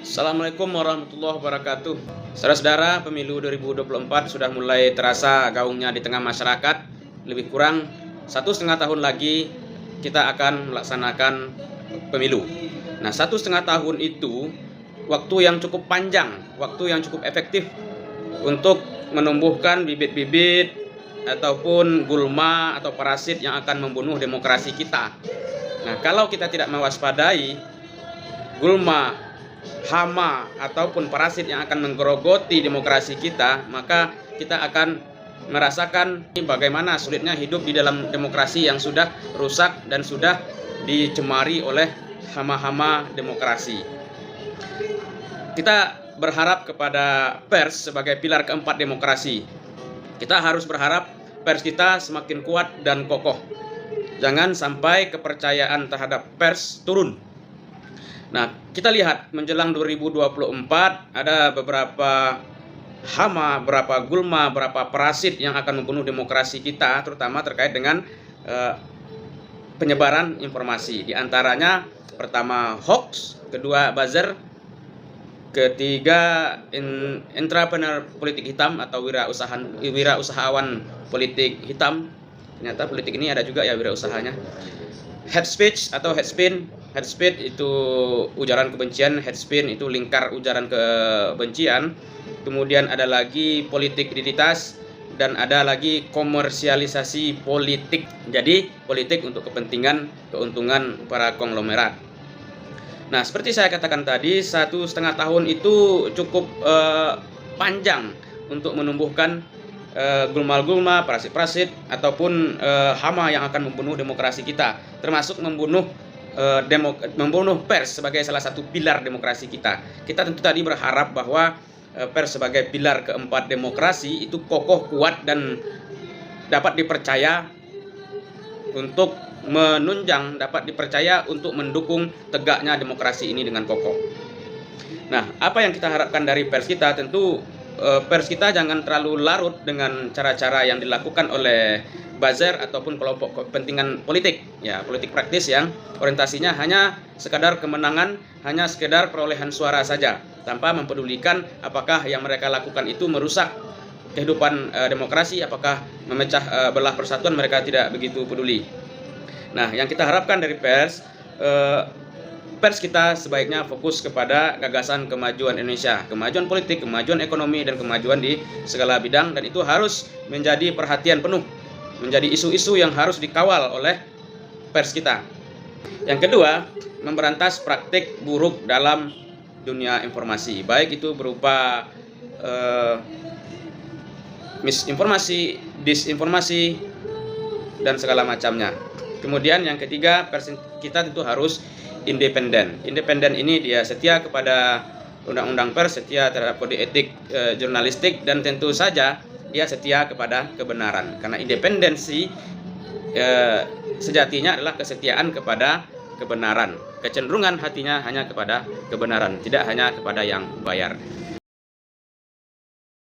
Assalamualaikum warahmatullahi wabarakatuh. Saudara-saudara, pemilu 2024 sudah mulai terasa gaungnya di tengah masyarakat. Lebih kurang 1,5 tahun lagi kita akan melaksanakan pemilu. Nah, 1,5 tahun itu waktu yang cukup panjang, waktu yang cukup efektif untuk menumbuhkan bibit-bibit ataupun gulma atau parasit yang akan membunuh demokrasi kita. Nah, kalau kita tidak mewaspadai gulma, hama ataupun parasit yang akan menggerogoti demokrasi kita, maka kita akan merasakan bagaimana sulitnya hidup di dalam demokrasi yang sudah rusak dan sudah dicemari oleh hama-hama demokrasi. Kita berharap kepada pers sebagai pilar keempat demokrasi. Kita harus berharap pers kita semakin kuat dan kokoh. Jangan sampai kepercayaan terhadap pers turun. Nah, kita lihat menjelang 2024 ada beberapa hama, beberapa gulma, beberapa parasit yang akan membunuh demokrasi kita, terutama terkait dengan penyebaran informasi. Di antaranya pertama hoax, kedua buzzer, ketiga entrepreneur politik hitam atau wirausahawan politik hitam. Ternyata politik ini ada juga ya wirausahanya. Hate speech atau hate spin. Hate speech itu ujaran kebencian, hate spin itu lingkar ujaran kebencian. Kemudian ada lagi politik identitas dan ada lagi komersialisasi politik. Jadi politik untuk kepentingan keuntungan para konglomerat. Nah, seperti saya katakan tadi, 1,5 tahun itu cukup panjang untuk menumbuhkan gulma-gulma, parasit-parasit ataupun hama yang akan membunuh demokrasi kita, termasuk membunuh pers sebagai salah satu pilar demokrasi kita. Kita tentu tadi berharap bahwa pers sebagai pilar keempat demokrasi itu kokoh, kuat, dan dapat dipercaya untuk menunjang, dapat dipercaya untuk mendukung tegaknya demokrasi ini dengan kokoh. Nah, apa yang kita harapkan dari pers kita? Tentu pers kita jangan terlalu larut dengan cara-cara yang dilakukan oleh buzzer ataupun kelompok kepentingan politik, ya, politik praktis yang orientasinya hanya sekadar kemenangan, hanya sekedar perolehan suara saja, tanpa mempedulikan apakah yang mereka lakukan itu merusak kehidupan demokrasi, apakah memecah belah persatuan, mereka tidak begitu peduli. Nah, yang kita harapkan dari pers kita sebaiknya fokus kepada gagasan kemajuan Indonesia, kemajuan politik, kemajuan ekonomi, dan kemajuan di segala bidang, dan itu harus menjadi perhatian penuh, menjadi isu-isu yang harus dikawal oleh pers kita. Yang kedua, memberantas praktik buruk dalam dunia informasi, baik itu berupa misinformasi, disinformasi, dan segala macamnya. Kemudian yang ketiga, pers kita tentu harus independen. Independen ini dia setia kepada undang-undang pers, setia terhadap kode etik jurnalistik, dan tentu saja dia setia kepada kebenaran. Karena independensi sejatinya adalah kesetiaan kepada kebenaran. Kecenderungan hatinya hanya kepada kebenaran, tidak hanya kepada yang bayar.